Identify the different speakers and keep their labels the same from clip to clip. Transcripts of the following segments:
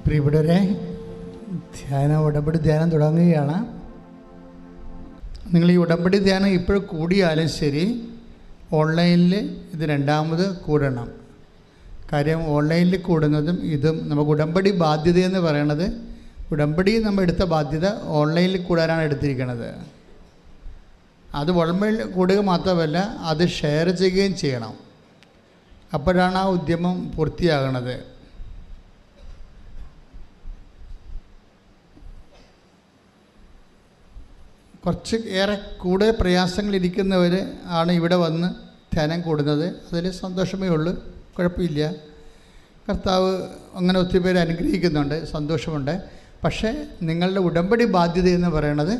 Speaker 1: പ്രിയപ്പെട്ടവരെ, ഉടമ്പടി ധ്യാനം തുടങ്ങുകയാണ്. നിങ്ങൾ ഈ ഉടമ്പടി ധ്യാനം ഇപ്പോൾ കൂടിയാലും ശരി, ഓൺലൈനിൽ ഇത് രണ്ടാമത് കൂടണം. കാര്യം ഓൺലൈനിൽ കൂടുന്നതും ഇതും നമുക്ക് ഉടമ്പടി ബാധ്യതയെന്ന് പറയണത്, ഉടമ്പടി നമ്മൾ എടുത്ത ബാധ്യത ഓൺലൈനിൽ കൂടാനാണ് എടുത്തിരിക്കുന്നത്. അത് ഓൺലൈനിൽ കൂടുക മാത്രമല്ല, അത് ഷെയർ ചെയ്യുകയും ചെയ്യണം. അപ്പോഴാണ് ആ ഉദ്യമം പൂർത്തിയാകണത്. കുറച്ച് ഏറെ കൂടുതൽ പ്രയാസങ്ങളിരിക്കുന്നവർ ആണ് ഇവിടെ വന്ന് ധ്യാനം കൂടുന്നത്. അതിൽ സന്തോഷമേ ഉള്ളൂ, കുഴപ്പമില്ല. കർത്താവ് അങ്ങനെ ഒത്തിരി പേര് അനുഗ്രഹിക്കുന്നുണ്ട്, സന്തോഷമുണ്ട്. പക്ഷേ നിങ്ങളുടെ ഉടമ്പടി ബാധ്യത എന്ന് പറയുന്നത്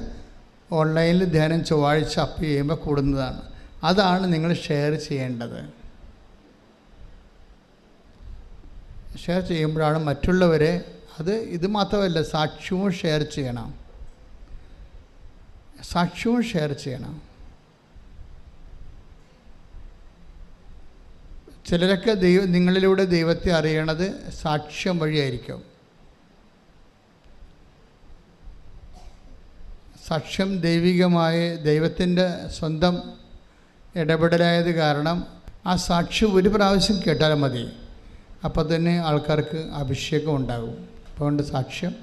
Speaker 1: ഓൺലൈനിൽ ധ്യാനം ചൊവ്വാഴ്ച അപ്പ് ചെയ്യുമ്പോൾ കൂടുന്നതാണ്. അതാണ് നിങ്ങൾ ഷെയർ ചെയ്യേണ്ടത്. ഷെയർ ചെയ്യുമ്പോഴാണ് മറ്റുള്ളവരെ ഇത് മാത്രമല്ല, സാക്ഷ്യവും ഷെയർ ചെയ്യണം. സാക്ഷ്യവും ഷെയർ ചെയ്യണം. ചിലരൊക്കെ നിങ്ങളിലൂടെ ദൈവത്തെ അറിയണത് സാക്ഷ്യം വഴിയായിരിക്കും. സാക്ഷ്യം ദൈവികമായ ദൈവത്തിൻ്റെ സ്വന്തം ഇടപെടലായത് കാരണം ആ സാക്ഷ്യം ഒരു പ്രാവശ്യം കേട്ടാൽ മതി, അപ്പോൾ തന്നെ ആൾക്കാർക്ക് അഭിഷേകം ഉണ്ടാകും. അതുകൊണ്ട് സാക്ഷ്യം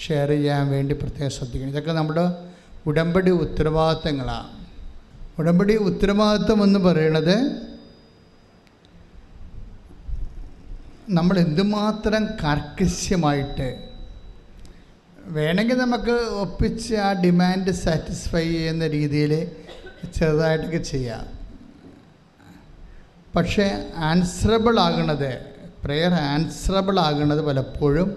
Speaker 1: ഷെയർ ചെയ്യാൻ വേണ്ടി പ്രത്യേകം ശ്രദ്ധിക്കണം. ഇതൊക്കെ നമ്മുടെ ഉടമ്പടി ഉത്തരവാദിത്തങ്ങളാണ്. ഉടമ്പടി ഉത്തരവാദിത്തം എന്ന് പറയുന്നത് നമ്മൾ എന്തുമാത്രം കാർക്കശ്യമായിട്ട് വേണമെങ്കിൽ നമുക്ക് ഒപ്പിച്ച് ആ ഡിമാൻഡ് സാറ്റിസ്ഫൈ ചെയ്യുന്ന രീതിയിൽ ചെറുതായിട്ടൊക്കെ ചെയ്യാം. പക്ഷേ പ്രെയർ ആൻസറബിൾ ആകുന്നത് പലപ്പോഴും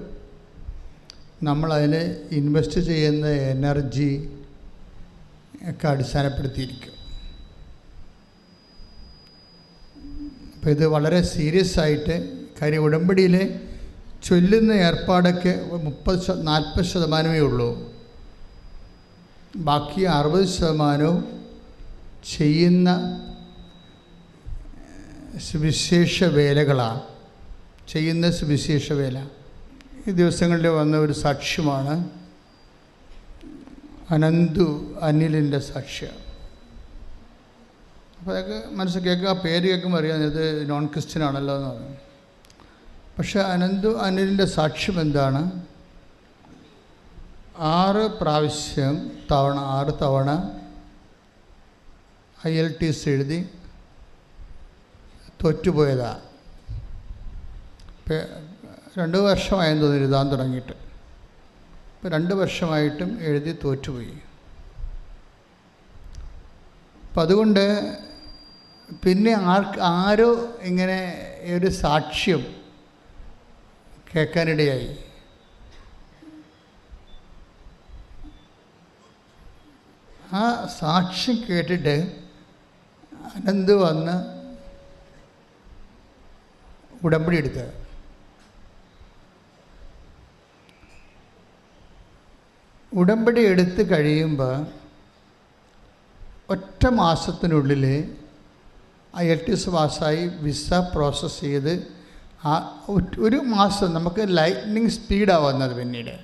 Speaker 1: നമ്മളതിൽ ഇൻവെസ്റ്റ് ചെയ്യുന്ന എനർജി ഒക്കെ അടിസ്ഥാനപ്പെടുത്തിയിരിക്കും. അപ്പോൾ ഇത് വളരെ സീരിയസ് ആയിട്ട്, കാര്യം ഉടമ്പടിയിൽ ചൊല്ലുന്ന ഏർപ്പാടൊക്കെ 40% ഉള്ളൂ. ബാക്കി 60% ചെയ്യുന്ന സുവിശേഷ വേലകളാണ്. സുവിശേഷ വേല ഈ ദിവസങ്ങളിൽ വന്ന ഒരു സാക്ഷ്യമാണ് അനിലിൻ്റെ സാക്ഷ്യം. അപ്പോൾ അതൊക്കെ മനസ്സിൽ കേൾക്കുക, ആ പേര് കേൾക്കുമ്പോൾ അറിയാം ഇത് നോൺ ക്രിസ്ത്യൻ ആണല്ലോ എന്ന് പറഞ്ഞു. പക്ഷേ അനിലിൻ്റെ സാക്ഷ്യം എന്താണ്? 6 തവണ IELTS എഴുതി തോറ്റുപോയതാണ്. 2 വർഷമായെന്ന് തോന്നി എഴുതാൻ തുടങ്ങിയിട്ട്. ഇപ്പോൾ 2 വർഷമായിട്ടും എഴുതി തോറ്റുപോയി. അപ്പം അതുകൊണ്ട് പിന്നെ ആരോ ഇങ്ങനെ ഒരു സാക്ഷ്യം കേൾക്കാനിടയായി. ആ സാക്ഷ്യം കേട്ടിട്ട് അനന്ത് വന്ന് ഉടമ്പടി എടുത്ത്. ഉടമ്പടി എടുത്ത് കഴിയുമ്പോൾ ഒറ്റ മാസത്തിനുള്ളിൽ IELTS പാസ്സായി വിസ പ്രോസസ്സ് ചെയ്ത് ഒരു മാസം നമുക്ക് ലൈറ്റ്നിങ് സ്പീഡാണ് വന്നത്. പിന്നീട്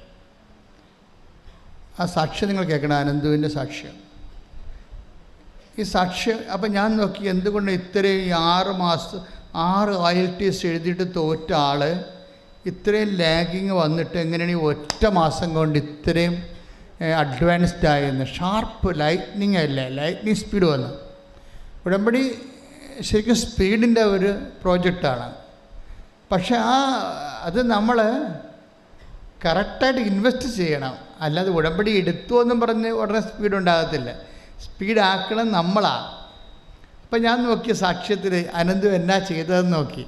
Speaker 1: ആ സാക്ഷ്യം നിങ്ങൾ കേൾക്കണം, അനന്തുവിൻ്റെ സാക്ഷ്യം. ഈ സാക്ഷ്യം അപ്പം ഞാൻ നോക്കി, എന്തുകൊണ്ട് ഇത്രയും 6 IELTS എഴുതിയിട്ട് തോറ്റ ആൾ ഇത്രയും ലാഗിങ് വന്നിട്ട് എങ്ങനെയാണ് ഈ ഒറ്റ മാസം കൊണ്ട് ഇത്രയും അഡ്വാൻസ്ഡ് ആയെന്ന്? ഷാർപ്പ് ലൈറ്റ്നിങ് സ്പീഡ് വന്നു. ഉടമ്പടി ശരിക്കും സ്പീഡിൻ്റെ ഒരു പ്രോജക്റ്റാണ്. പക്ഷെ അത് നമ്മൾ കറക്റ്റായിട്ട് ഇൻവെസ്റ്റ് ചെയ്യണം. അല്ലാതെ ഉടമ്പടി എടുത്തു എന്നും പറഞ്ഞ് ഉടനെ സ്പീഡ് ഉണ്ടാകത്തില്ല. സ്പീഡാക്കണം നമ്മളാണ്. അപ്പം ഞാൻ നോക്കിയ സാക്ഷ്യത്തിൽ അനന്തു എന്നാ ചെയ്തതെന്ന് നോക്കി.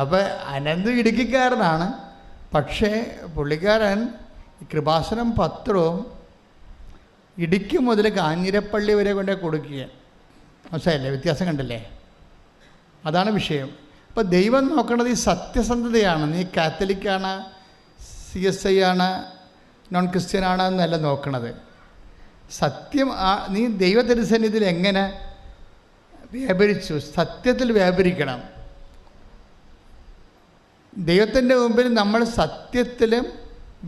Speaker 1: അപ്പോൾ അനന്തു ഇടുക്കിക്കാരനാണ്. പക്ഷേ പുള്ളിക്കാരൻ കൃപാസനം പത്രവും ഇടുക്കി മുതൽ കാഞ്ഞിരപ്പള്ളി വരെ കൊണ്ടേ കൊടുക്കുക. മനസ്സിലായില്ലേ? വ്യത്യാസം കണ്ടില്ലേ? അതാണ് വിഷയം. അപ്പോൾ ദൈവം നോക്കണത് ഈ സത്യസന്ധതയാണ്. നീ കാത്തലിക്കാണ്, CSI ആണ്, നോൺ ക്രിസ്ത്യൻ ആണ് എന്നല്ല നോക്കണത്. സത്യം നീ ദൈവത്തിരുസന്നിധിയിൽ എങ്ങനെ വ്യാപരിച്ചു? സത്യത്തിൽ വ്യാപരിക്കണം. ദൈവത്തിൻ്റെ മുമ്പിൽ നമ്മൾ സത്യത്തിലും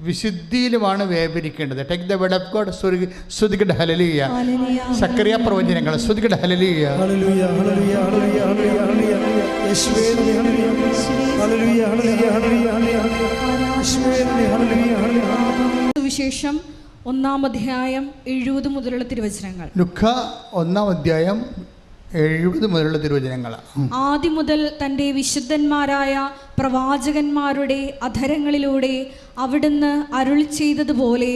Speaker 1: വിശുദ്ധിയിലുമാണ് വേർതിരിക്കേണ്ടത്. Take the word of God. സ്തുതിക്കട്ടെ ഹല്ലേലൂയ. സക്കറിയ പ്രവചനങ്ങൾ സ്തുതിക്കട്ടെ ഹല്ലേലൂയ.
Speaker 2: സുവിശേഷം 1-ാം അധ്യായം 70 മുതലുള്ള തിരുവചനങ്ങൾ.
Speaker 1: ലുക്കാ 1-ാം അധ്യായം 70 മുതലുള്ള തിരുവചനങ്ങൾ.
Speaker 2: ആദ്യം മുതൽ തൻ്റെ വിശുദ്ധന്മാരായ പ്രവാചകന്മാരുടെ അധരങ്ങളിലൂടെ അവിടുന്ന് അരുളി ചെയ്തതുപോലെ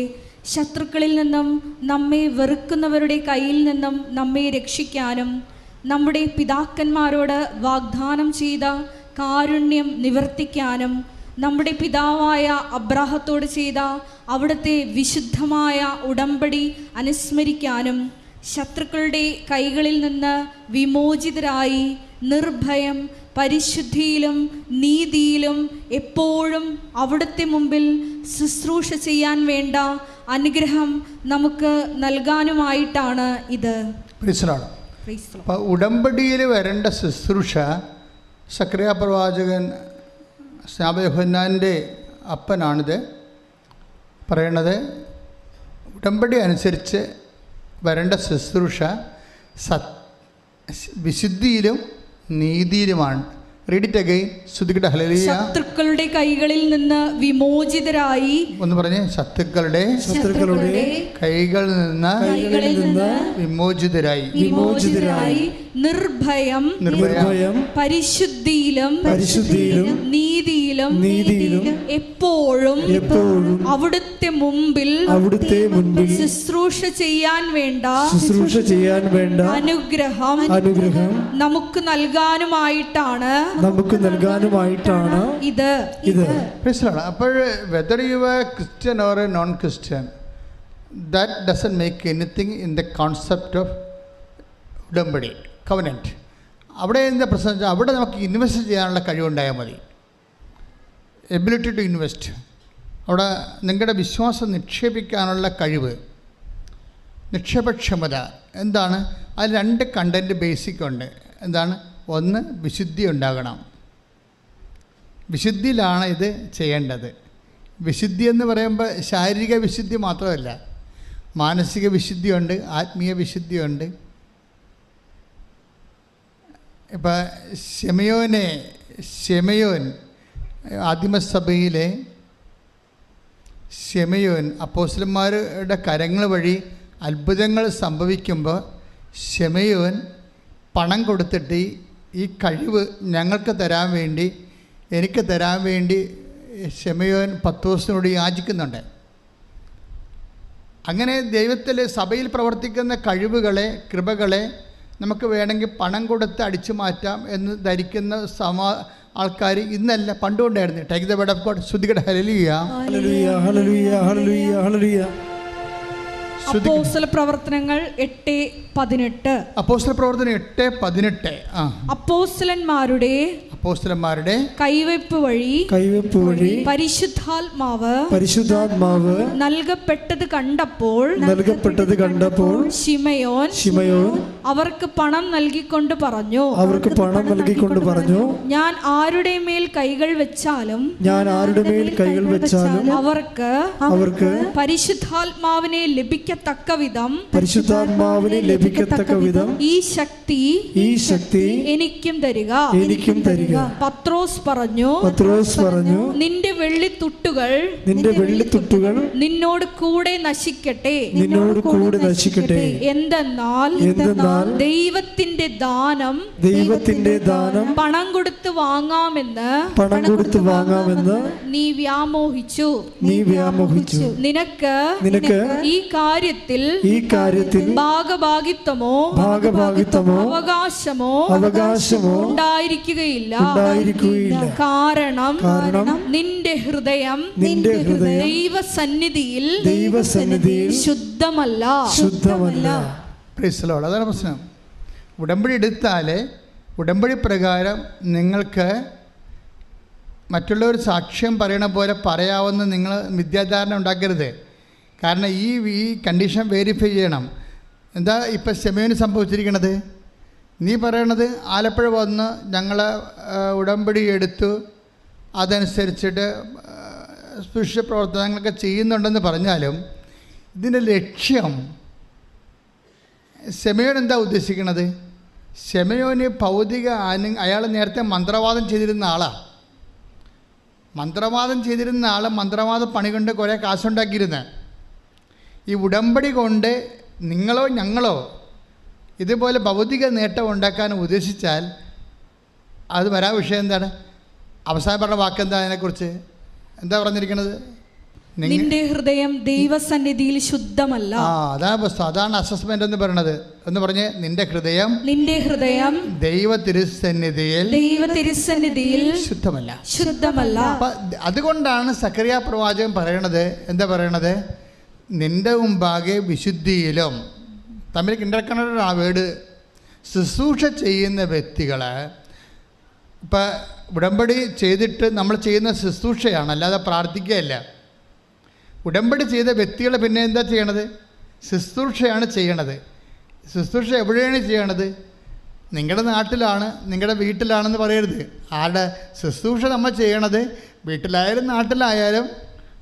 Speaker 2: ശത്രുക്കളിൽ നിന്നും നമ്മെ വെറുക്കുന്നവരുടെ കയ്യിൽ നിന്നും നമ്മെ രക്ഷിക്കാനും നമ്മുടെ പിതാക്കന്മാരോട് വാഗ്ദാനം ചെയ്ത കാരുണ്യം നിവർത്തിക്കാനും നമ്മുടെ പിതാവായ അബ്രാഹത്തോട് ചെയ്ത അവിടുത്തെ വിശുദ്ധമായ ഉടമ്പടി അനുസ്മരിക്കാനും ശത്രുക്കളുടെ കൈകളിൽ നിന്ന് വിമോചിതരായി നിർഭയം പരിശുദ്ധിയിലും നീതിയിലും എപ്പോഴും അവിടുത്തെ മുമ്പിൽ ശുശ്രൂഷ ചെയ്യാൻ വേണ്ട അനുഗ്രഹം നമുക്ക് നൽകാനുമായിട്ടാണ് ഇത്.
Speaker 1: ഉടമ്പടിയിൽ വരേണ്ട ശുശ്രൂഷ സക്കറിയ പ്രവാചകൻ സ്നാപക യോഹന്നാൻ്റെ അപ്പനാണിത് പറയണത്. ഉടമ്പടി അനുസരിച്ച് വരേണ്ട ശുശ്രൂഷ വിശുദ്ധിയിലും നീതിയിലുമാണ്. Read it again. സ്തുതിക്കട്ടെ ഹല്ലേലൂയ.
Speaker 2: ശത്രുക്കളുടെ കൈകളിൽ നിന്ന് വിമോചിതരായി.
Speaker 1: ഒന്ന് പറഞ്ഞേ. ശത്രുക്കളുടെ കൈകളിൽ നിന്ന് വിമോചിതരായി നിർഭയം പരിശുദ്ധിയിലും നീതിയിലും എപ്പോഴും അവിടുത്തെ മുമ്പിൽ ശുശ്രൂഷ ചെയ്യാൻ വേണ്ട അനുഗ്രഹം നമുക്ക് നൽകാനുമായിട്ടാണ് ഇത്. അപ്പോൾ whether you are Christian or a non-Christian, that doesn't make anything in the concept of ഉടമ്പടി കവനൻറ്റ്. അവിടെ എന്താ പ്രശ്നം വെച്ചാൽ അവിടെ നമുക്ക് ഇൻവെസ്റ്റ് ചെയ്യാനുള്ള കഴിവുണ്ടായാൽ മതി. Ability to invest. അവിടെ നിങ്ങളുടെ വിശ്വാസം നിക്ഷേപിക്കാനുള്ള കഴിവ്, നിക്ഷേപക്ഷമത എന്താണ്? അത് 2 കണ്ടൻറ്റ് ബേസിക് ഉണ്ട്. എന്താണ്? ഒന്ന്, വിശുദ്ധി ഉണ്ടാകണം. വിശുദ്ധിയിലാണ് ഇത് ചെയ്യേണ്ടത്. വിശുദ്ധി എന്ന് പറയുമ്പോൾ ശാരീരിക വിശുദ്ധി മാത്രമല്ല, മാനസിക വിശുദ്ധിയുണ്ട്, ആത്മീയ വിശുദ്ധിയുണ്ട്. ഇപ്പം ശെമയോൻ ആദിമസഭയിലെ ശെമയോൻ അപ്പോസ്തലന്മാരുടെ കരങ്ങൾ വഴി അത്ഭുതങ്ങൾ സംഭവിക്കുമ്പോൾ ശെമയോൻ പണം കൊടുത്തിട്ട് ഈ കഴിവ് ഞങ്ങൾക്ക് തരാൻ വേണ്ടി, എനിക്ക് തരാൻ വേണ്ടി ശെമയോൻ പത്രോസിനോട് യാചിക്കുന്നുണ്ട്. അങ്ങനെ ദൈവത്തിൽ സഭയിൽ പ്രവർത്തിക്കുന്ന കഴിവുകളെ, കൃപകളെ നമുക്ക് വേണമെങ്കിൽ പണം കൊടുത്ത് അടിച്ചു മാറ്റാം എന്ന് ധരിക്കുന്ന ആൾക്കാർ ഇന്നല്ല പണ്ടുകൊണ്ടായിരുന്നു. Take the word of God. സ്തുതിക്കട്ടെ ഹല്ലേലൂയ.
Speaker 2: അപ്പോസ്തലപ്രവർത്തനങ്ങൾ 8:18.
Speaker 1: അപ്പോസ്തലപ്രവർത്തനം 8:18.
Speaker 2: അപ്പോസ്തലന്മാരുടെ കൈവെപ്പ് വഴി പരിശുദ്ധാത്മാവ് നൽകപ്പെട്ടത് കണ്ടപ്പോൾ ശിമയോൻ അവർക്ക് പണം നൽകിക്കൊണ്ട് പറഞ്ഞു, ഞാൻ ആരുടെ മേൽ കൈകൾ വെച്ചാലും അവർക്ക് പരിശുദ്ധാത്മാവിനെ ലഭിക്കത്തക്ക വിധം ഈ ശക്തി എനിക്കും തരിക. പത്രോസ് പറഞ്ഞു, നിന്റെ വെള്ളിത്തുട്ടുകൾ നിന്നോട് കൂടെ നശിക്കട്ടെ. എന്തെന്നാൽ ദൈവത്തിന്റെ ദാനം പണം കൊടുത്ത് വാങ്ങാമെന്ന് നീ വ്യാമോഹിച്ചു. നിനക്ക് ഈ കാര്യത്തിൽ ഭാഗഭാഗിത്വമോ അവകാശമോ ഉണ്ടായിരിക്കുകയില്ല. കാരണം നിന്റെ ഹൃദയം ദൈവസന്നിധിയിൽ ശുദ്ധമല്ല.
Speaker 1: അതാണ് പ്രശ്നം. ഉടമ്പടി എടുത്താൽ ഉടമ്പടി പ്രകാരം നിങ്ങൾക്ക് മറ്റുള്ളവർ സാക്ഷ്യം പറയണ പോലെ പറയാവുന്ന നിങ്ങൾ വിദ്യാധാരണ ഉണ്ടാക്കരുത്. കാരണം ഈ കണ്ടീഷൻ വെരിഫൈ ചെയ്യണം. എന്താ ഇപ്പം ശെമയോന് സംഭവിച്ചിരിക്കണത്? നീ പറയണത് ആലപ്പുഴ വന്ന് ഞങ്ങൾ ഉടമ്പടി എടുത്തു, അതനുസരിച്ചിട്ട് സ്പൃശ്യ പ്രവർത്തനങ്ങളൊക്കെ ചെയ്യുന്നുണ്ടെന്ന് പറഞ്ഞാലും ഇതിൻ്റെ ലക്ഷ്യം ശിമയോൻ എന്താ ഉദ്ദേശിക്കുന്നത്? ശിമയോന് ഭൗതിക അയാൾ നേരത്തെ മന്ത്രവാദം ചെയ്തിരുന്ന ആളാണ്. മന്ത്രവാദ പണി കൊണ്ട് കുറേ കാശുണ്ടാക്കിയിരുന്നത്. ഈ ഉടമ്പടി കൊണ്ട് നിങ്ങളോ ഞങ്ങളോ ഇതുപോലെ ഭൗതിക നേട്ടം ഉണ്ടാക്കാൻ ഉദ്ദേശിച്ചാൽ അത് വരാൻ വിഷയം എന്താണ്? അവസാനം പറഞ്ഞ വാക്കെന്താ അതിനെക്കുറിച്ച്? എന്താ പറഞ്ഞിരിക്കുന്നത്?
Speaker 2: നിന്റെ ഹൃദയം ദൈവസന്നിധിയിൽ ശുദ്ധമല്ല.
Speaker 1: അതാണ് അസസ്മെന്റ് എന്ന് പറയുന്നത്. എന്ന് പറഞ്ഞ് നിന്റെ ഹൃദയം ദൈവ തിരുസന്നിധിയിൽ ശുദ്ധമല്ല. അതുകൊണ്ടാണ് സക്കറിയ പ്രവാചകൻ പറയണത്, എന്താ പറയണത്? നിന്റെ മുമ്പാകെ വിശുദ്ധിയിലും, തമ്മിൽ കിണ്ടക്കണ ആ വേർഡ്, ശുശ്രൂഷ ചെയ്യുന്ന വ്യക്തികൾ, ഇപ്പം ഉടമ്പടി ചെയ്തിട്ട് നമ്മൾ ചെയ്യുന്ന ശുശ്രൂഷയാണ്, അല്ലാതെ പ്രാർത്ഥിക്കുകയല്ല. ഉടമ്പടി ചെയ്ത വ്യക്തികൾ പിന്നെ എന്താ ചെയ്യണത്? ശുശ്രൂഷയാണ് ചെയ്യണത്. ശുശ്രൂഷ എവിടെയാണ് ചെയ്യണത്? നിങ്ങളുടെ നാട്ടിലാണ്, നിങ്ങളുടെ വീട്ടിലാണെന്ന് പറയരുത്. ആരുടെ ശുശ്രൂഷ നമ്മൾ ചെയ്യണത്? വീട്ടിലായാലും നാട്ടിലായാലും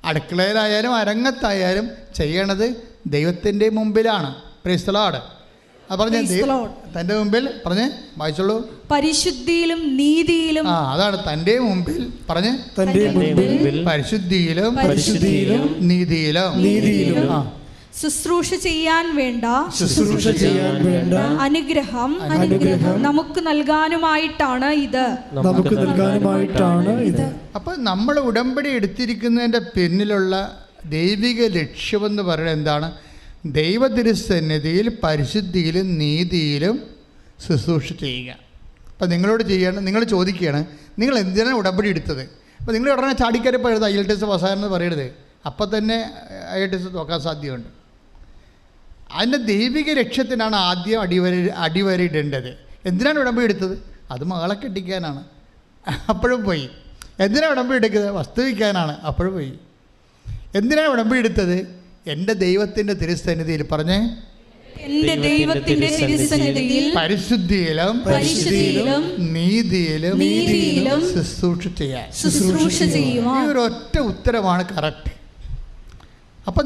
Speaker 1: അടുക്കളയിലായാലും അരങ്ങത്തായാലും ചെയ്യണത് ദൈവത്തിൻ്റെ മുമ്പിലാണ്. Praise the Lord. പറഞ്ഞ തൻ്റെ മുമ്പിൽ പറഞ്ഞ് വായിച്ചോളൂ.
Speaker 2: പരിശുദ്ധിയിലും നീതിയിലും.
Speaker 1: അതാണ് തൻ്റെ മുമ്പിൽ പറഞ്ഞ് പരിശുദ്ധിയിലും നീതിയിലും
Speaker 2: ശുശ്രൂഷ ചെയ്യാൻ വേണ്ട അനുഗ്രഹം നമുക്ക് നൽകാനുമായിട്ടാണ് ഇത്.
Speaker 1: അപ്പൊ നമ്മൾ ഉടമ്പടി എടുത്തിരിക്കുന്നതിൻ്റെ പിന്നിലുള്ള ദൈവിക ലക്ഷ്യമെന്ന് പറയുന്നത് എന്താണ്? ദൈവതിരുസന്നിധിയിൽ പരിശുദ്ധിയിലും നീതിയിലും ശുശ്രൂഷ ചെയ്യുക. അപ്പം നിങ്ങളോട് ചെയ്യണം, നിങ്ങൾ ചോദിക്കുകയാണ് നിങ്ങൾ എന്തിനാണ് ഉടമ്പടി എടുത്തത്? അപ്പോൾ നിങ്ങൾ ഉടനെ ചാടിക്കരപ്പോൾ എഴുതുക IELTS പാസ്സായെന്ന് പറയരുത്. അപ്പം തന്നെ IELTS നോക്കാൻ സാധ്യതയുണ്ട്. അതിൻ്റെ ദൈവിക ലക്ഷ്യത്തിനാണ് ആദ്യം അടിവരയിടേണ്ടത്. എന്തിനാണ് ഉടമ്പടി എടുത്തത്? അത് മകളെ കെട്ടിക്കാനാണ്, അപ്പോഴും പോയി. എന്തിനാണ് ഉടമ്പടി എടുക്കുന്നത്? വസ്തു വയ്ക്കാനാണ്, അപ്പോഴും പോയി. എന്തിനാണ് ഉടമ്പടി എടുത്തത്? എൻ്റെ ദൈവത്തിൻ്റെ തിരുസന്നിധിയിൽ പറഞ്ഞേ,
Speaker 2: എൻ്റെ ദൈവത്തിൻ്റെ തിരുസന്നിധിയിൽ
Speaker 1: പരിശുദ്ധിയിലും നീതിയിലും ശുശ്രൂഷ ചെയ്യാൻ. ഈ ഒരൊറ്റ ഉത്തരമാണ് കറക്റ്റ്. അപ്പം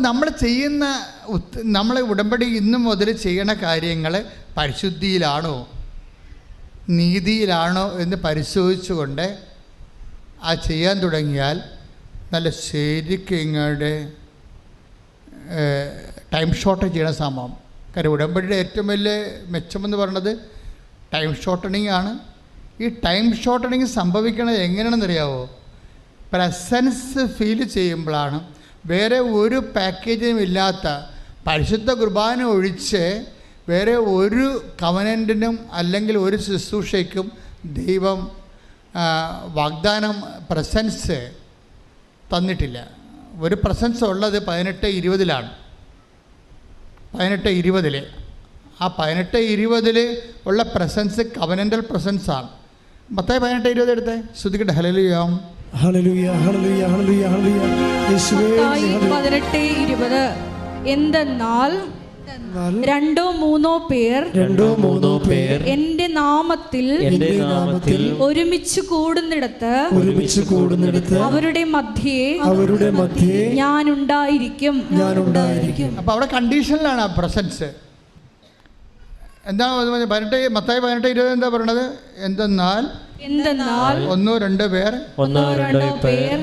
Speaker 1: നമ്മൾ ഉടമ്പടി ഇന്നു മുതൽ ചെയ്യണ കാര്യങ്ങൾ പരിശുദ്ധിയിലാണോ നീതിയിലാണോ എന്ന് പരിശോധിച്ചുകൊണ്ട് ചെയ്യാൻ തുടങ്ങിയാൽ നല്ല ശരിക്കും ഇങ്ങോട്ട് ടൈം ഷോർട്ടേജ് ചെയ്യണ സംഭവം. കാര്യം ഉടമ്പടിയുടെ ഏറ്റവും വലിയ മെച്ചമെന്ന് പറയുന്നത് ടൈം ഷോർട്ടണിങ് ആണ്. ഈ ടൈം ഷോർട്ടണിങ് സംഭവിക്കണത് എങ്ങനെയാണെന്നറിയാവോ? പ്രസൻസ് ഫീൽ ചെയ്യുമ്പോഴാണ്. വേറെ ഒരു പാക്കേജും ഇല്ലാത്ത പരിശുദ്ധ കുർബാന ഒഴിച്ച് വേറെ ഒരു കവനൻറ്റിനും അല്ലെങ്കിൽ ഒരു ശുശ്രൂഷയ്ക്കും ദൈവം വാഗ്ദാനം പ്രസൻസ് തന്നിട്ടില്ല. ഒരു പ്രസൻസ് ഉള്ളത് 18-20 18-20 ആ 18-20 ഉള്ള പ്രസൻസ് കവനൻ്റൽ പ്രസൻസാണ്. മത്തായി 18-20 എടുത്തേ, ശ്രുതിക്കട്ടെ. ഹല്ലേലൂയ
Speaker 3: ഹല്ലേലൂയ ഹല്ലേലൂയ ഹല്ലേലൂയ ഹല്ലേലൂയ. യേശുവേ
Speaker 2: 18-20 എന്തെന്നാൽ 2-3 പേർ എന്റെ നാമത്തിൽ ഒരുമിച്ച് കൂടുന്നിടത്ത് അവരുടെ മധ്യേ ഞാനുണ്ടായിരിക്കും.
Speaker 1: അപ്പൊ അവിടെ കണ്ടീഷനിലാണ് ആ പ്രസൻസ്. എന്താ മത്തായി 18-20 എന്താ പറയണത്? എന്തെന്നാൽ 1-2 പേർ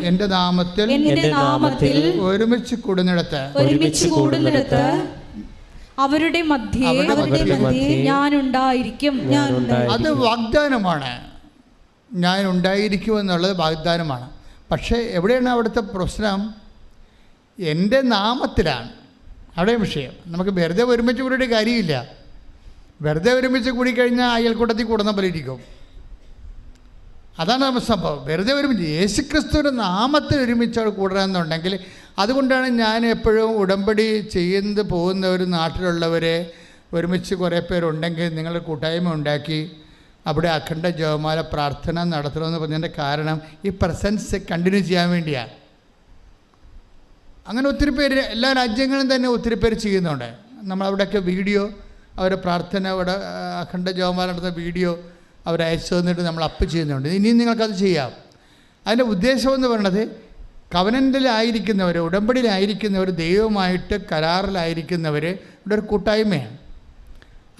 Speaker 1: എന്റെ നാമത്തിൽ ഒരുമിച്ച് കൂടുന്നിടത്ത്
Speaker 2: അവരുടെ മധ്യേ ഞാനുണ്ടായിരിക്കും.
Speaker 1: അത് വാഗ്ദാനമാണ്. ഞാൻ ഉണ്ടായിരിക്കുമെന്നുള്ളത് വാഗ്ദാനമാണ്. പക്ഷേ എവിടെയാണ് അവിടുത്തെ പ്രശ്നം? എൻ്റെ നാമത്തിലാണ് അവിടെ വിഷയം. നമുക്ക് വെറുതെ ഒരുമിച്ച് കൂടിയിട്ട് കാര്യമില്ല. വെറുതെ ഒരുമിച്ച് കൂടിക്കഴിഞ്ഞാൽ അയൽക്കൂട്ടത്തിൽ കൂടുന്ന പോലെ ഇരിക്കും. അതാണ് നമ്മൾ സംഭവം. വെറുതെ ഒരുമിച്ച് യേശുക്രിസ്തുവിൻ്റെ നാമത്തിൽ ഒരുമിച്ച് അവിടെ കൂടണമെന്നുണ്ടെങ്കിൽ, അതുകൊണ്ടാണ് ഞാൻ എപ്പോഴും ഉടമ്പടി ചെയ്യുന്നത് പോകുന്നവർ നാട്ടിലുള്ളവരെ ഒരുമിച്ച് കുറേ പേരുണ്ടെങ്കിൽ നിങ്ങൾ കൂട്ടായ്മ ഉണ്ടാക്കി അവിടെ അഖണ്ഡ ജപമാല പ്രാർത്ഥന നടത്തണമെന്ന് പറഞ്ഞതിൻ്റെ കാരണം ഈ പ്രസൻസ് കണ്ടിന്യൂ ചെയ്യാൻ വേണ്ടിയാണ്. അങ്ങനെ ഒത്തിരി പേര് എല്ലാ രാജ്യങ്ങളും തന്നെ ഒത്തിരി പേര് ചെയ്യുന്നുണ്ട്. നമ്മളവിടെയൊക്കെ വീഡിയോ അവരുടെ പ്രാർത്ഥന അവിടെ അഖണ്ഡ ജപമാല നടത്തുന്ന വീഡിയോ അവരയച്ചു തന്നിട്ട് നമ്മൾ അപ്പ് ചെയ്യുന്നുണ്ട്. ഇനിയും നിങ്ങൾക്കത് ചെയ്യാം. അതിൻ്റെ ഉദ്ദേശമെന്ന് പറയുന്നത് കവനൻ്റിലായിരിക്കുന്നവർ, ഉടമ്പടിയിലായിരിക്കുന്നവർ, ദൈവമായിട്ട് കരാറിലായിരിക്കുന്നവർ ഇവിടെ ഒരു കൂട്ടായ്മയാണ്.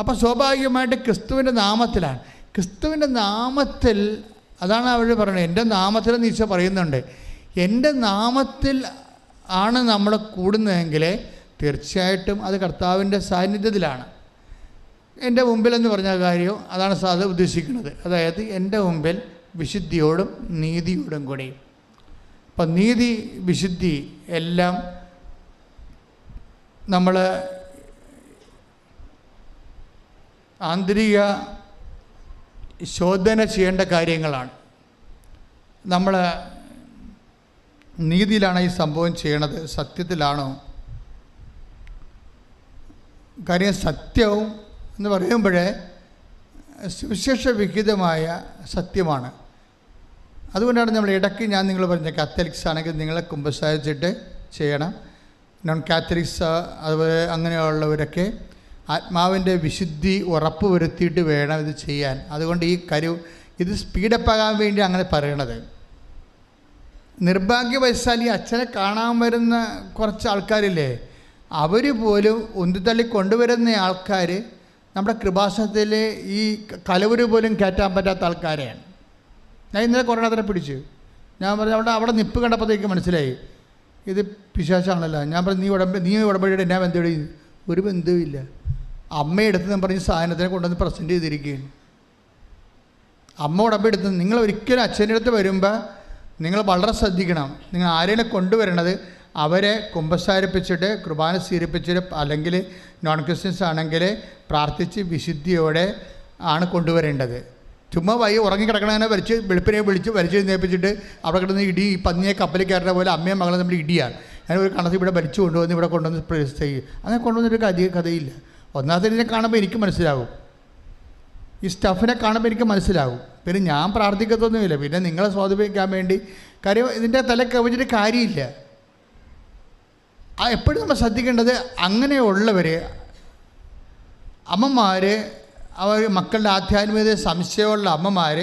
Speaker 1: അപ്പോൾ സ്വാഭാവികമായിട്ട് ക്രിസ്തുവിൻ്റെ നാമത്തിലാണ്. ക്രിസ്തുവിൻ്റെ നാമത്തിൽ, അതാണ് അവർ പറയുന്നത്, എൻ്റെ നാമത്തിൽ ഈശോ പറയുന്നുണ്ട്. എൻ്റെ നാമത്തിൽ ആണ് നമ്മൾ കൂടുന്നതെങ്കിൽ തീർച്ചയായിട്ടും അത് കർത്താവിൻ്റെ സാന്നിധ്യത്തിലാണ്. എൻ്റെ മുമ്പിലെന്ന് പറഞ്ഞ കാര്യം അതാണ് സാധ ഉദ്ദേശിക്കുന്നത്. അതായത് എൻ്റെ മുമ്പിൽ വിശുദ്ധിയോടും നീതിയോടും കൂടി. അപ്പം നീതി, വിശുദ്ധി എല്ലാം നമ്മൾ ആന്തരിക ശോധന ചെയ്യേണ്ട കാര്യങ്ങളാണ്. നമ്മൾ നീതിയിലാണ് ഈ സംഭവം ചെയ്യണത്, സത്യത്തിലാണോ? കാര്യം സത്യവും എന്ന് പറയുമ്പോഴേ സുവിശേഷ വിഹിതമായ സത്യമാണ്. അതുകൊണ്ടാണ് നമ്മൾ ഇടയ്ക്ക് ഞാൻ നിങ്ങൾ പറഞ്ഞ കാത്തലിക്സ് ആണെങ്കിൽ നിങ്ങളെ കുമ്പസാരിച്ചിട്ട് ചെയ്യണം. നോൺ കാത്തലിക്സ് അതുപോലെ അങ്ങനെയുള്ളവരൊക്കെ ആത്മാവിൻ്റെ വിശുദ്ധി ഉറപ്പ് വരുത്തിയിട്ട് വേണം ഇത് ചെയ്യാൻ. അതുകൊണ്ട് ഈ ഇത് സ്പീഡപ്പാകാൻ വേണ്ടി അങ്ങനെ പറയണത്. നിർഭാഗ്യവശാൽ ഈ അച്ഛനെ കാണാൻ വരുന്ന കുറച്ച് ആൾക്കാരില്ലേ, അവർ പോലും ഉന്തിത്തള്ളി കൊണ്ടുവരുന്ന ആൾക്കാർ നമ്മുടെ കൃപാസനത്തിൽ ഈ കലവര് പോലും കയറ്റാൻ പറ്റാത്ത ആൾക്കാരെയാണ്. ഞാൻ ഇന്നലെ കൊറോണത്തിനെ പിടിച്ചു. ഞാൻ പറഞ്ഞു അവിടെ നിപ്പ് കണ്ടപ്പോഴത്തേക്ക് മനസ്സിലായി ഇത് പിശാചാണല്ലോ. ഞാൻ പറഞ്ഞു നീ ഉടമ്പടിയുടെ എന്നാ ബന്ധം? ഒരു ബന്ധവുമില്ല. അമ്മയെടുത്ത് ഞാൻ പറഞ്ഞ് സാധനത്തിനെ കൊണ്ടുവന്ന് പ്രസൻറ്റ് ചെയ്തിരിക്കുകയാണ്. അമ്മ ഉടമ്പെടുത്ത് നിങ്ങൾ ഒരിക്കലും അച്ഛൻ്റെ അടുത്ത് വരുമ്പോൾ നിങ്ങൾ വളരെ ശ്രദ്ധിക്കണം. നിങ്ങൾ ആരെയും കൊണ്ടുവരണത് അവരെ കുമ്പസാരിപ്പിച്ചിട്ട് കുർബാന സ്വീകരിപ്പിച്ചിട്ട്, അല്ലെങ്കിൽ നോൺ ക്രിസ്ത്യൻസ് ആണെങ്കിൽ പ്രാർത്ഥിച്ച് വിശുദ്ധിയോടെ ആണ് കൊണ്ടുവരേണ്ടത്. ചുമ്മാ ഉറങ്ങിക്കിടക്കണതിനെ വെളുപ്പിനെ വലിച്ച് നേപ്പിച്ചിട്ട് അവിടെ കിടന്ന് ഇടി, പന്നിയെ കപ്പലിൽ കയറുന്ന പോലെ അമ്മയും മകളും നമ്മൾ ഇടിയാണ്. അങ്ങനെ ഒരു കണത്തിൽ ഇവിടെ വലിച്ചു കൊണ്ടുവന്ന് ഇവിടെ കൊണ്ടുവന്ന് പ്രേസ് ചെയ്യും. അങ്ങനെ കൊണ്ടുവന്നൊരു കഥയില്ല. ഒന്നാമത്തെ ഇതിനെ കാണുമ്പോൾ എനിക്ക് മനസ്സിലാവും, ഈ സ്റ്റഫിനെ കാണുമ്പോൾ എനിക്ക് മനസ്സിലാവും. പിന്നെ ഞാൻ പ്രാർത്ഥിക്കത്തൊന്നുമില്ല, പിന്നെ നിങ്ങളെ സ്വാധീനിക്കാൻ വേണ്ടി. കാര്യം ഇതിൻ്റെ തല കവിഞ്ഞിട്ട് കാര്യമില്ല. എപ്പോഴും നമ്മൾ ശ്രദ്ധിക്കേണ്ടത് അങ്ങനെയുള്ളവർ, അമ്മമാർ, അവർ മക്കളുടെ ആധ്യാത്മികത സംശയമുള്ള അമ്മമാർ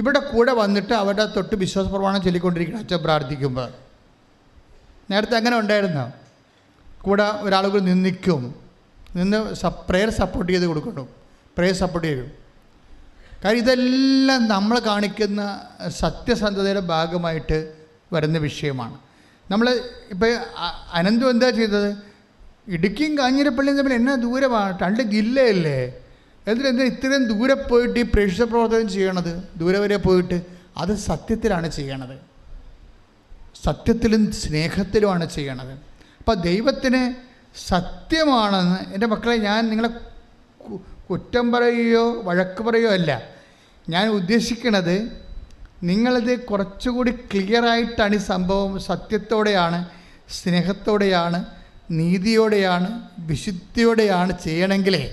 Speaker 1: ഇവിടെ കൂടെ വന്നിട്ട് അവരുടെ തൊട്ട് വിശ്വാസ പ്രമാണം ചൊല്ലിക്കൊണ്ടിരിക്കണം അച്ഛൻ പ്രാർത്ഥിക്കുമ്പോൾ. നേരത്തെ അങ്ങനെ ഉണ്ടായിരുന്നു. കൂടെ ഒരാൾ കൂടി നിന്ന് പ്രെയർ സപ്പോർട്ട് ചെയ്ത് കൊടുക്കണം, പ്രെയർ സപ്പോർട്ട് ചെയ്യും. കാര്യം ഇതെല്ലാം നമ്മൾ കാണിക്കുന്ന സത്യസന്ധതയുടെ ഭാഗമായിട്ട് വരുന്ന വിഷയമാണ്. നമ്മൾ ഇപ്പോൾ അനന്തു എന്താ ചെയ്തത്? ഇടുക്കിയും കാഞ്ഞിരപ്പള്ളിയും തമ്മിൽ എന്നാ ദൂരമാണ്, 2 ജില്ലയല്ലേ. എന്നിട്ട് ഇത്രയും ദൂരെ പോയിട്ട് ഈ പ്രേക്ഷിത പ്രവർത്തനം ചെയ്യണത്, ദൂരെ വരെ പോയിട്ട്? അത് സത്യത്തിലാണ് ചെയ്യണത്, സത്യത്തിലും സ്നേഹത്തിലുമാണ് ചെയ്യണത്. അപ്പം ദൈവത്തിന് സത്യമാണെന്ന് എൻ്റെ മക്കളെ, ഞാൻ നിങ്ങളെ കുറ്റം പറയുകയോ വഴക്ക് പറയുകയോ അല്ല. ഞാൻ ഉദ്ദേശിക്കുന്നത് നിങ്ങളിത് കുറച്ചുകൂടി ക്ലിയറായിട്ടാണ് ഈ സംഭവം സത്യത്തോടെയാണ്, സ്നേഹത്തോടെയാണ്, നീതിയോടെയാണ്, വിശുദ്ധിയോടെയാണ് ചെയ്യണമെങ്കിലേ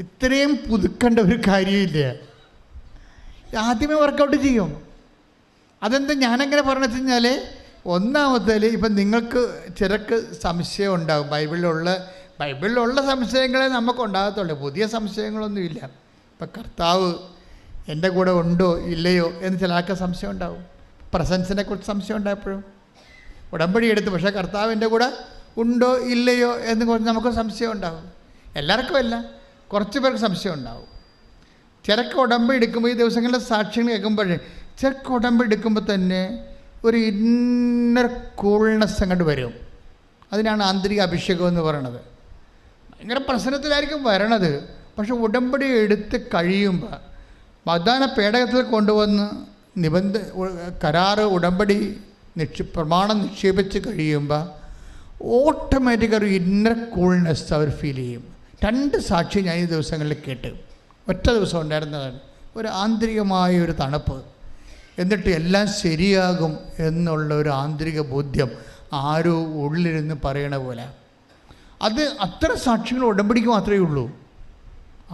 Speaker 1: ഇത്രയും പുതുക്കേണ്ട ഒരു കാര്യമില്ല. ആദ്യമേ വർക്കൗട്ട് ചെയ്യും. അതെന്താ ഞാനങ്ങനെ പറഞ്ഞു കഴിഞ്ഞാൽ, ഒന്നാമത്തേൽ ഇപ്പം നിങ്ങൾക്ക് ചിലർക്ക് സംശയം ഉണ്ടാകും. ബൈബിളിലുള്ള സംശയങ്ങളെ നമുക്കുണ്ടാകത്തുള്ളൂ, പുതിയ സംശയങ്ങളൊന്നുമില്ല. ഇപ്പം കർത്താവ് എൻ്റെ കൂടെ ഉണ്ടോ ഇല്ലയോ എന്ന് ചിലർക്ക് സംശയം ഉണ്ടാവും. പ്രസൻസിനെ കുറിച്ച് സംശയം ഉണ്ടായപ്പോഴും ഉടമ്പടി എടുത്ത്, പക്ഷേ കർത്താവ് എൻ്റെ കൂടെ ഉണ്ടോ ഇല്ലയോ എന്ന് കുറിച്ച് നമുക്ക് സംശയം ഉണ്ടാവും. എല്ലാവർക്കും അല്ല, കുറച്ച് പേർക്ക് സംശയം ഉണ്ടാവും. ചിലക്ക് ഉടമ്പടി എടുക്കുമ്പോൾ, ഈ ദിവസങ്ങളിലെ സാക്ഷ്യങ്ങൾ കേൾക്കുമ്പോഴേ ചിലക്ക് ഉടമ്പടി എടുക്കുമ്പോൾ തന്നെ ഒരു ഇന്നർ കൂൾനെസ് അങ്ങോട്ട് വരും. അതിനാണ് ആന്തരിക അഭിഷേകം എന്ന് പറയണത്. ഭയങ്കര പ്രശ്നത്തിലായിരിക്കും വരണത്. പക്ഷെ ഉടമ്പടി എടുത്ത് കഴിയുമ്പോൾ, വാഗ്ദാന പേടകത്തിൽ കൊണ്ടുവന്ന് കരാറ് ഉടമ്പടി പ്രമാണം നിക്ഷേപിച്ച് കഴിയുമ്പോൾ ഓട്ടോമാറ്റിക് ഒരു ഇന്നർ കൂൾനെസ് അവർ ഫീൽ ചെയ്യും. 2 സാക്ഷി ഞാൻ ഈ ദിവസങ്ങളിൽ കേട്ട്, ഒറ്റ ദിവസം ഉണ്ടായിരുന്നതാണ്. ഒരു ആന്തരികമായൊരു തണുപ്പ്, എന്നിട്ട് എല്ലാം ശരിയാകും എന്നുള്ള ഒരു ആന്തരിക ബോധ്യം ആരോ ഉള്ളിലിരുന്ന് പറയണ പോലെ. അത് അത്ര സാക്ഷ്യങ്ങൾ ഉടമ്പടിക്ക് മാത്രമേ ഉള്ളൂ.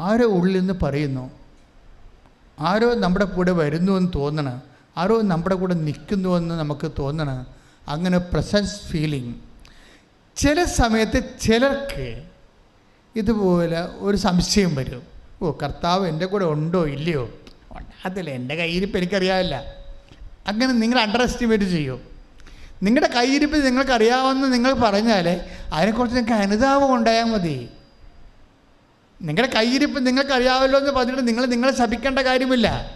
Speaker 1: ആരോ ഉള്ളിൽ നിന്ന് പറയുന്നു, ആരോ നമ്മുടെ കൂടെ വരുന്നുവെന്ന് തോന്നണം, ആരോ നമ്മുടെ കൂടെ നിൽക്കുന്നുവെന്ന് നമുക്ക് തോന്നണം. അങ്ങനെ പ്രസൻസ് ഫീലിംഗ്. ചില സമയത്ത് ചിലർക്ക് ഇതുപോലെ ഒരു സംശയം വരും. കർത്താവ് എൻ്റെ കൂടെ ഉണ്ടോ ഇല്ലയോ? അതില്ല, എൻ്റെ കയ്യിരിപ്പ് എനിക്കറിയാമല്ല. അങ്ങനെ നിങ്ങൾ അണ്ടർ എസ്റ്റിമേറ്റ് ചെയ്യും. നിങ്ങളുടെ കയ്യിരിപ്പ് നിങ്ങൾക്കറിയാവുന്ന നിങ്ങൾ പറഞ്ഞാൽ അതിനെക്കുറിച്ച് നിങ്ങൾക്ക് അനുതാപം ഉണ്ടായാൽ മതി. നിങ്ങളുടെ കയ്യിരിപ്പ് നിങ്ങൾക്കറിയാമല്ലോ എന്ന് പറഞ്ഞിട്ട് നിങ്ങളെ ശപിക്കേണ്ട കാര്യമില്ല.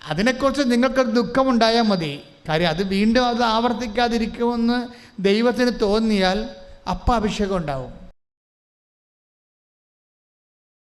Speaker 1: അതിനെക്കുറിച്ച് നിങ്ങൾക്കൊരു ദുഃഖമുണ്ടായാൽ മതി. കാര്യം അത് വീണ്ടും ആവർത്തിക്കാതിരിക്കുമെന്ന് ദൈവത്തിന് തോന്നിയാൽ അപ്പം അഭിഷേകം ഉണ്ടാവും.